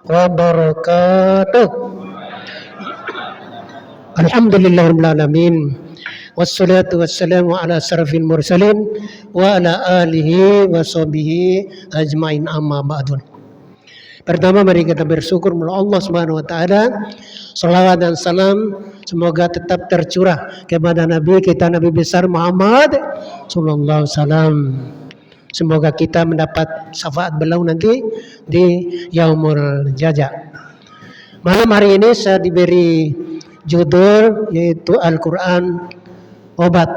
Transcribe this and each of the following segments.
wabarakatuh. Alhamdulillahirabbil alamin. Wassalatu wassalamu ala asrafil mursalin wa ala alihi wa sahbihi ajmain, amma ba'dun. Pertama mari kita bersyukur kepada Allah Subhanahu wa taala. Salawat dan salam semoga tetap tercurah kepada Nabi kita, Nabi besar Muhammad sallallahu alaihi wasallam. Semoga kita mendapat syafaat beliau nanti di Yaumul Jaza. Malam hari ini saya diberi judul yaitu Al-Quran obat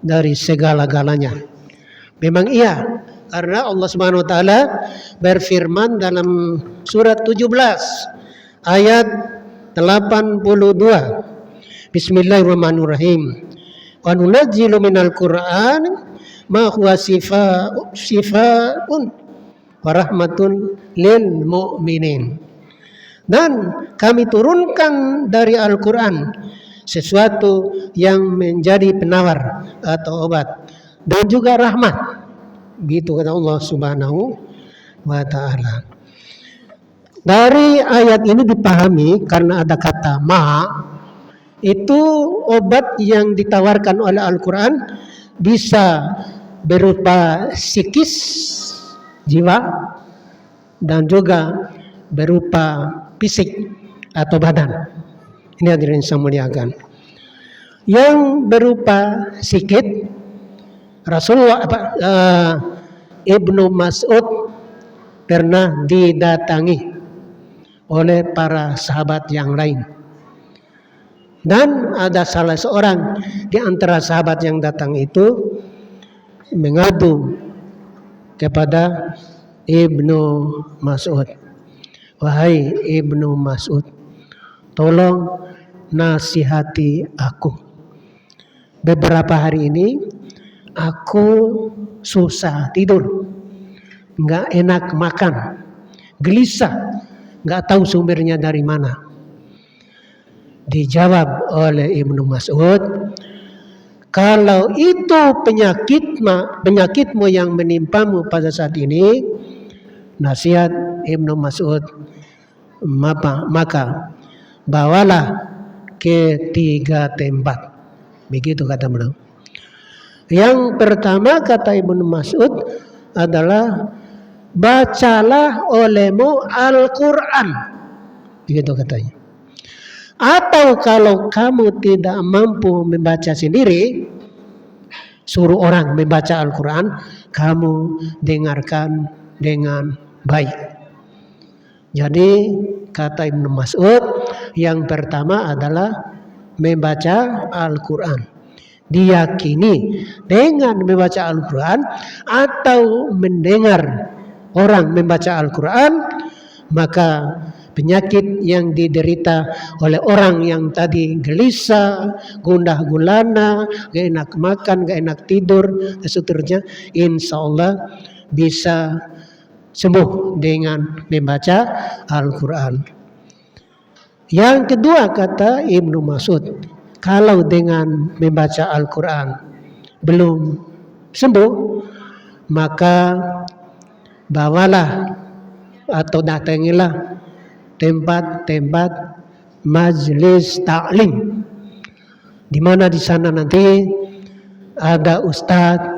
dari segala-galanya. Memang iya, karena Allah Subhanahu wa taala berfirman dalam surat 17 ayat 82. Bismillahirrahmanirrahim. Wa nunazzilu minal Qur'an ma huwa shifaa'un wa rahmatun lil mu'minin. Dan kami turunkan dari Al-Quran sesuatu yang menjadi penawar atau obat dan juga rahmat. Begitu kata Allah Subhanahu wa taala. Dari ayat ini dipahami karena ada kata ma, itu obat yang ditawarkan oleh Al-Quran bisa berupa psikis jiwa dan juga berupa fisik atau badan. Ini hadirin saya muliakan. Yang berupa psikis, Rasulullah Ibnu Mas'ud pernah didatangi oleh para sahabat yang lain. Dan ada salah seorang di antara sahabat yang datang itu mengadu kepada Ibnu Mas'ud. Wahai Ibnu Mas'ud, tolong nasihati aku. Beberapa hari ini aku susah tidur, nggak enak makan, gelisah, nggak tahu sumbernya dari mana. Dijawab oleh Ibnu Mas'ud, kalau itu penyakitmu yang menimpamu pada saat ini, nasihat Ibnu Mas'ud, maka bawalah ke 3 tempat. Begitu kata beliau. Yang pertama kata Ibnu Mas'ud adalah bacalah olehmu Al-Quran. Begitu katanya. Atau kalau kamu tidak mampu membaca sendiri, suruh orang membaca Al-Quran, kamu dengarkan dengan baik. Jadi kata Ibnu Mas'ud, yang pertama adalah membaca Al-Quran. Diyakini dengan membaca Al-Quran atau mendengar orang membaca Al-Quran, maka penyakit yang diderita oleh orang yang tadi gelisah, gundah gulana, gak enak makan, gak enak tidur, dan seterusnya, insya Allah bisa sembuh dengan membaca Al-Quran. Yang kedua kata Ibnu Mas'ud, kalau dengan membaca Al-Quran belum sembuh, maka bawalah atau datangilah tempat-tempat majlis ta'lim, di mana di sana nanti ada ustadz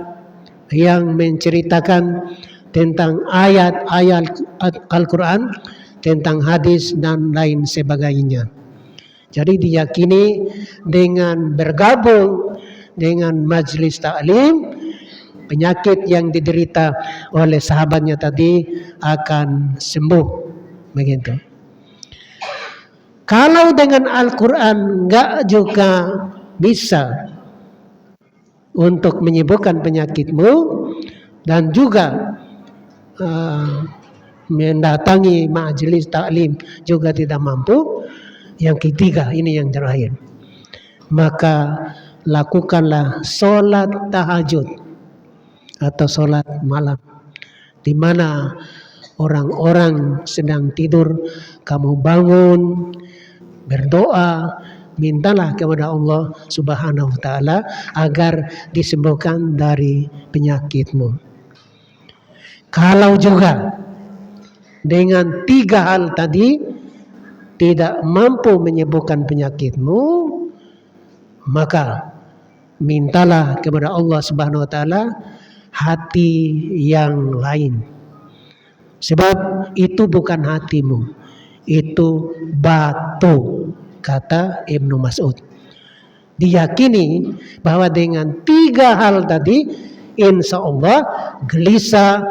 yang menceritakan tentang ayat-ayat Al-Quran, tentang hadis dan lain sebagainya. Jadi diyakini dengan bergabung dengan majlis ta'lim, penyakit yang diderita oleh sahabatnya tadi akan sembuh. Begitu. Kalau dengan Al-Quran enggak juga bisa untuk menyembuhkan penyakitmu dan juga mendatangi majelis taklim juga tidak mampu, yang ketiga ini yang terakhir, maka lakukanlah sholat tahajud atau sholat malam, di mana orang-orang sedang tidur, kamu bangun, berdoa, mintalah kepada Allah Subhanahu wa taala agar disembuhkan dari penyakitmu. Kalau juga dengan 3 hal tadi tidak mampu menyembuhkan penyakitmu, maka mintalah kepada Allah Subhanahu wa taala hati yang lain. Sebab itu bukan hatimu, itu batu, kata Ibnu Mas'ud. Diyakini bahwa dengan 3 hal tadi, insya Allah gelisah,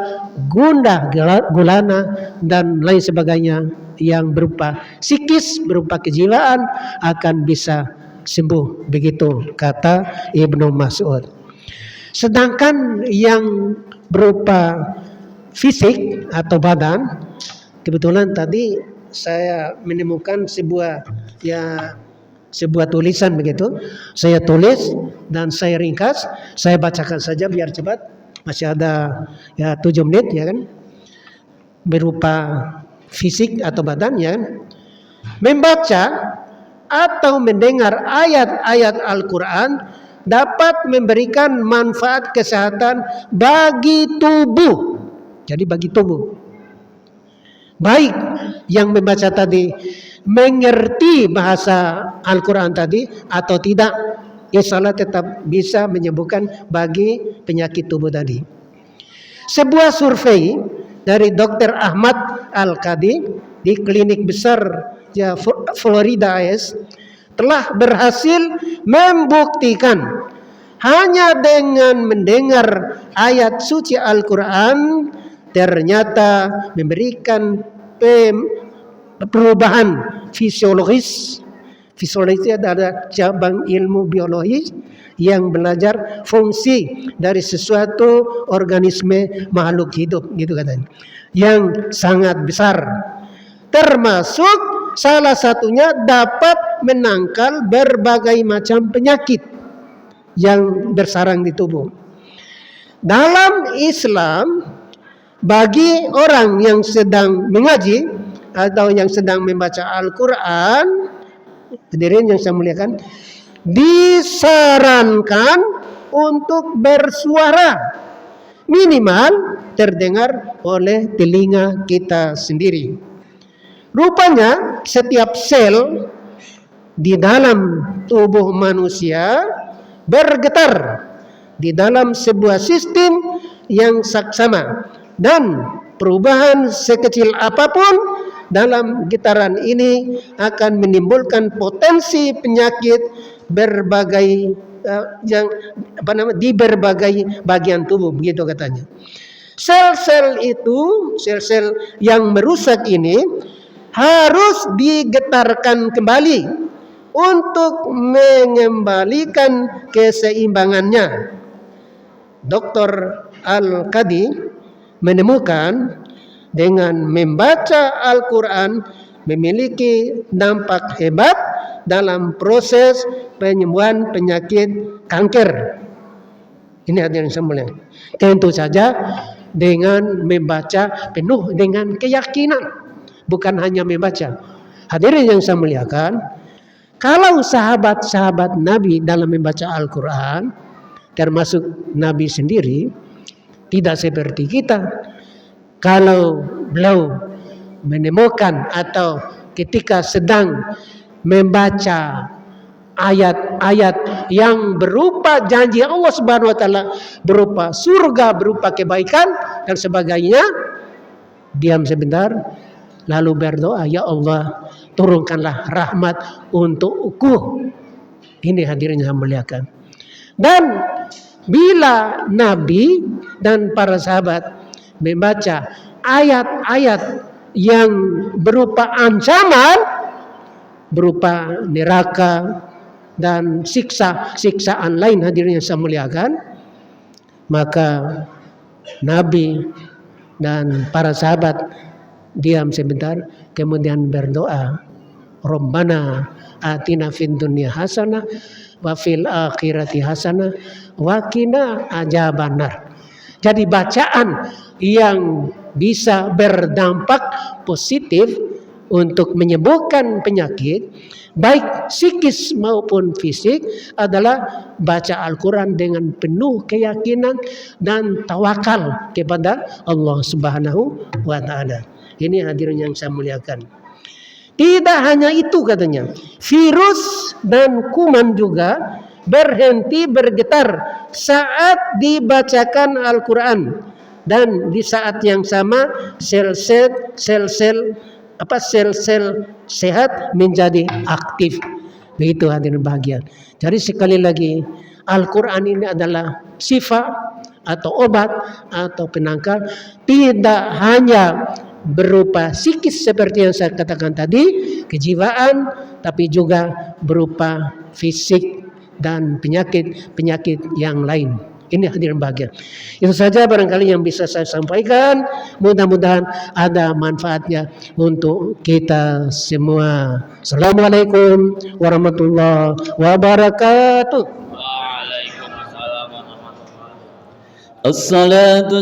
gundah gulana dan lain sebagainya yang berupa psikis, berupa kejiwaan akan bisa sembuh. Begitu kata Ibnu Mas'ud. Sedangkan yang berupa fisik atau badan, kebetulan tadi saya menemukan sebuah tulisan begitu. Saya tulis dan saya ringkas, saya bacakan saja biar cepat. Masih ada 7 menit ya kan. Berupa fisik atau badan ya kan. Membaca atau mendengar ayat-ayat Al-Quran dapat memberikan manfaat kesehatan bagi tubuh. Jadi bagi tubuh. Baik yang membaca tadi mengerti bahasa Al-Quran tadi atau tidak, insyaallah tetap bisa menyembuhkan bagi penyakit tubuh tadi. Sebuah survei dari Dr. Ahmad Al-Qadi di klinik besar Florida AS telah berhasil membuktikan hanya dengan mendengar ayat suci Al-Quran ternyata memberikan perubahan fisiologis. Fisiologis adalah cabang ilmu biologis yang belajar fungsi dari sesuatu organisme makhluk hidup, gitu katanya, yang sangat besar. Termasuk salah satunya dapat menangkal berbagai macam penyakit yang bersarang di tubuh. Dalam Islam, bagi orang yang sedang mengaji atau yang sedang membaca Al-Quran, hadirin yang saya muliakan, disarankan untuk bersuara, minimal terdengar oleh telinga kita sendiri. Rupanya setiap sel di dalam tubuh manusia bergetar di dalam sebuah sistem yang saksama, dan perubahan sekecil apapun dalam getaran ini akan menimbulkan potensi penyakit berbagai di berbagai bagian tubuh, begitu katanya. Sel-sel yang merusak ini harus digetarkan kembali untuk mengembalikan keseimbangannya. Dr. Al-Qadi menemukan dengan membaca Al-Quran memiliki dampak hebat dalam proses penyembuhan penyakit kanker. Ini hadirin sekalian. Tentu saja dengan membaca penuh dengan keyakinan, bukan hanya membaca. Hadirin yang saya muliakan, kalau sahabat-sahabat Nabi dalam membaca Al-Quran, termasuk Nabi sendiri, tidak seperti kita. Kalau beliau menemukan atau ketika sedang membaca ayat-ayat yang berupa janji Allah Subhanahu wa taala, berupa surga, berupa kebaikan dan sebagainya, diam sebentar lalu berdoa, ya Allah, turunkanlah rahmat untukku. Ini hadirin yang muliakan. Dan bila Nabi dan para sahabat membaca ayat-ayat yang berupa ancaman, berupa neraka dan siksaan lain, hadirin yang saya muliakan, maka Nabi dan para sahabat diam sebentar, kemudian berdoa, Rabbana atina fid dunya hasanah wa fil akhirati hasanah wa qina adzabannar. Jadi bacaan yang bisa berdampak positif untuk menyembuhkan penyakit baik psikis maupun fisik adalah baca Al-Quran dengan penuh keyakinan dan tawakal kepada Allah Subhanahu wa taala. Ini hadirin yang saya muliakan. Tidak hanya itu katanya, virus dan kuman juga berhenti bergetar saat dibacakan Al-Quran, dan di saat yang sama sel-sel sehat menjadi aktif. Begitu hadirin bahagia. Jadi sekali lagi, Al-Quran ini adalah sifat atau obat atau penangkal, tidak hanya berupa psikis seperti yang saya katakan tadi, kejiwaan, tapi juga berupa fisik dan penyakit yang lain. Ini hadirin bahagia. Itu saja barangkali yang bisa saya sampaikan. Mudah-mudahan ada manfaatnya untuk kita semua. Assalamualaikum warahmatullahi wabarakatuh. Waalaikumsalam warahmatullahi wabarakatuh. As-salatu